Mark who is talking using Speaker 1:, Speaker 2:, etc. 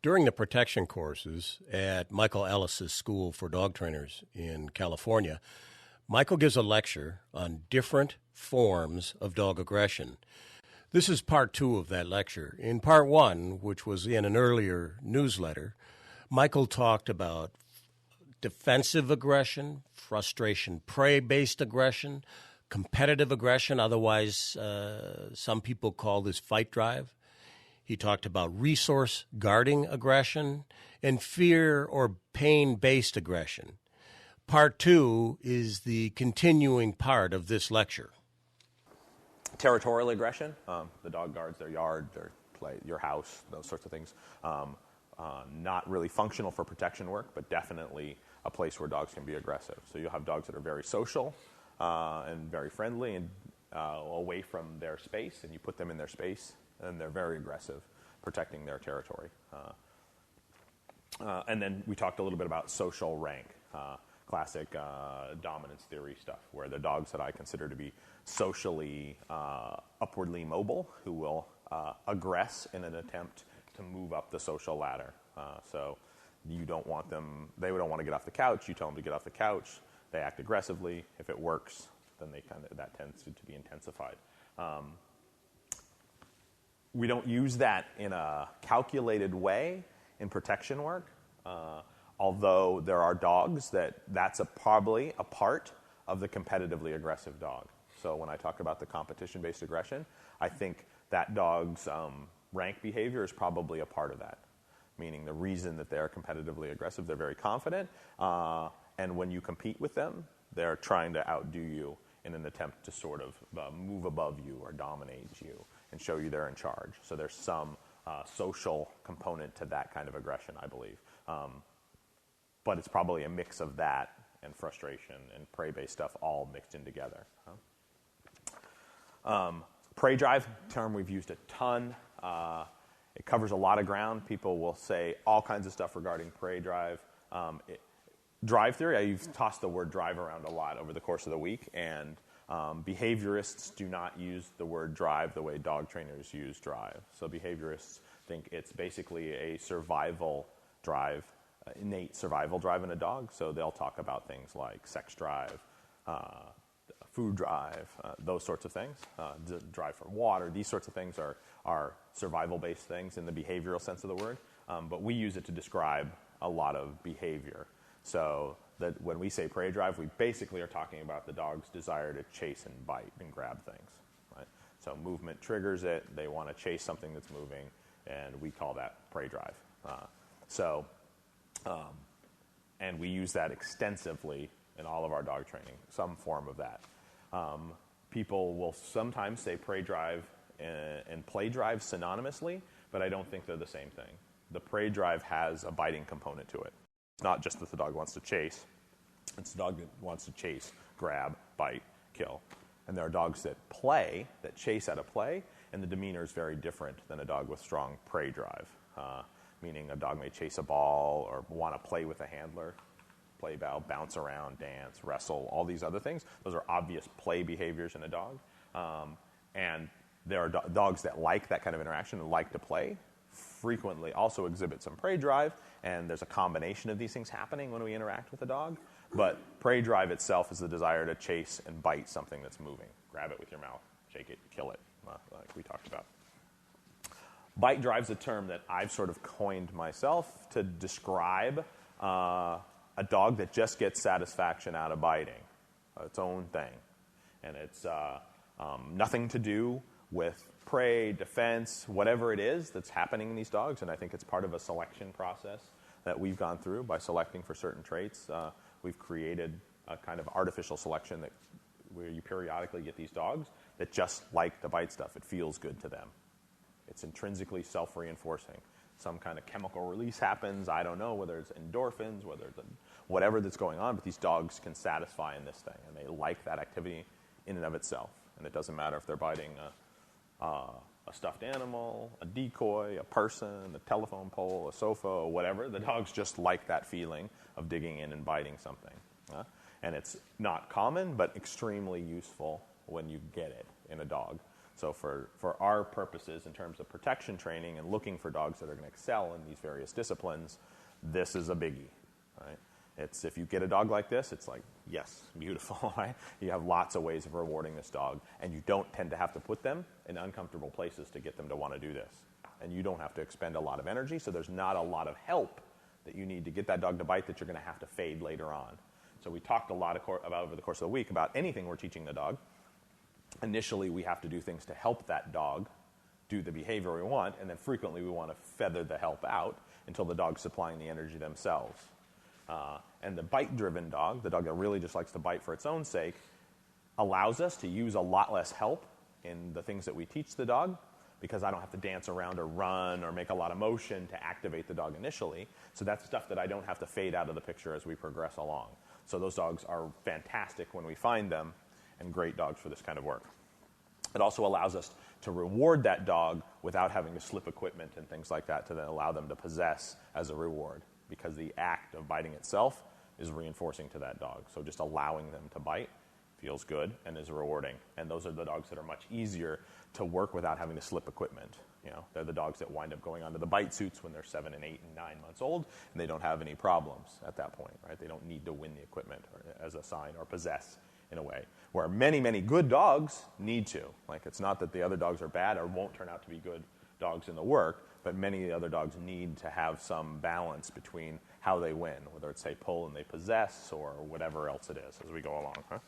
Speaker 1: During the protection courses at Michael Ellis's School for Dog Trainers in California, Michael gives a lecture on different forms of dog aggression. This is part 2 of that lecture. In part 1, which was in an earlier newsletter, Michael talked about defensive aggression, frustration, prey-based aggression, competitive aggression, otherwise some people call this fight drive. He talked about resource guarding aggression and fear or pain-based aggression. Part 2 is the continuing part of this lecture.
Speaker 2: Territorial aggression, the dog guards their yard, your house, those sorts of things. Not really functional for protection work, but definitely a place where dogs can be aggressive. So you'll have dogs that are very social and very friendly and away from their space, and you put them in their space, and they're very aggressive, protecting their territory. And then we talked a little bit about social rank, classic dominance theory stuff, where the dogs that I consider to be socially upwardly mobile, who will aggress in an attempt to move up the social ladder. So you don't want them, they don't want to get off the couch, you tell them to get off the couch, they act aggressively. If it works, then that tends to be intensified. We don't use that in a calculated way in protection work, although there are dogs that's probably a part of the competitively aggressive dog. So when I talk about the competition-based aggression, I think that dog's rank behavior is probably a part of that, meaning the reason that they're competitively aggressive, they're very confident, and when you compete with them, they're trying to outdo you in an attempt to sort of move above you or dominate you and show you they're in charge. So there's some social component to that kind of aggression, I believe. But it's probably a mix of that and frustration and prey-based stuff all mixed in together. Prey drive, term we've used a ton. It covers a lot of ground. People will say all kinds of stuff regarding prey drive. Drive theory, you've tossed the word drive around a lot over the course of the week, and behaviorists do not use the word drive the way dog trainers use drive. So behaviorists think it's basically a survival drive, innate survival drive in a dog. So they'll talk about things like sex drive, food drive, those sorts of things, drive for water. These sorts of things are survival-based things in the behavioral sense of the word, but we use it to describe a lot of behavior. So that when we say prey drive, we basically are talking about the dog's desire to chase and bite and grab things. Right? So movement triggers it. They want to chase something that's moving, and we call that prey drive. And we use that extensively in all of our dog training, some form of that. People will sometimes say prey drive and play drive synonymously, but I don't think they're the same thing. The prey drive has a biting component to it. It's not just that the dog wants to chase. It's the dog that wants to chase, grab, bite, kill. And there are dogs that play, that chase out of play, and the demeanor is very different than a dog with strong prey drive, meaning a dog may chase a ball or want to play with a handler, play, bounce around, dance, wrestle, all these other things. Those are obvious play behaviors in a dog. And there are dogs that like that kind of interaction and like to play, frequently also exhibit some prey drive, and there's a combination of these things happening when we interact with a dog. But prey drive itself is the desire to chase and bite something that's moving. Grab it with your mouth, shake it, kill it, like we talked about. Bite drive's a term that I've sort of coined myself to describe a dog that just gets satisfaction out of biting, its own thing. And it's nothing to do with prey, defense, whatever it is that's happening in these dogs. And I think it's part of a selection process that we've gone through by selecting for certain traits. We've created a kind of artificial selection where you periodically get these dogs that just like to bite stuff. It feels good to them. It's intrinsically self-reinforcing. Some kind of chemical release happens. I don't know whether it's endorphins, whether it's whatever that's going on, but these dogs can satisfy in this thing, and they like that activity in and of itself. And it doesn't matter if they're biting a stuffed animal, a decoy, a person, a telephone pole, a sofa, whatever. The dogs just like that feeling of digging in and biting something. And it's not common, but extremely useful when you get it in a dog. So for our purposes in terms of protection training and looking for dogs that are going to excel in these various disciplines, this is a biggie, right? It's, if you get a dog like this, it's like, yes, beautiful, right? You have lots of ways of rewarding this dog, and you don't tend to have to put them in uncomfortable places to get them to want to do this. And you don't have to expend a lot of energy, so there's not a lot of help that you need to get that dog to bite that you're going to have to fade later on. So we talked a lot about over the course of the week about anything we're teaching the dog. Initially, we have to do things to help that dog do the behavior we want, and then frequently we want to feather the help out until the dog's supplying the energy themselves. And the bite-driven dog, the dog that really just likes to bite for its own sake, allows us to use a lot less help in the things that we teach the dog, because I don't have to dance around or run or make a lot of motion to activate the dog initially. So that's stuff that I don't have to fade out of the picture as we progress along. So those dogs are fantastic when we find them, and great dogs for this kind of work. It also allows us to reward that dog without having to slip equipment and things like that to then allow them to possess as a reward, because the act of biting itself is reinforcing to that dog. So just allowing them to bite feels good and is rewarding. And those are the dogs that are much easier to work without having to slip equipment. You know, they're the dogs that wind up going onto the bite suits when they're 7 and 8 and 9 months old, and they don't have any problems at that point, right? They don't need to win the equipment as a sign or possess in a way. Where many, many good dogs need to. Like, it's not that the other dogs are bad or won't turn out to be good dogs in the work, but many of the other dogs need to have some balance between how they win, whether it's, say, pull and they possess or whatever else it is as we go along. Huh?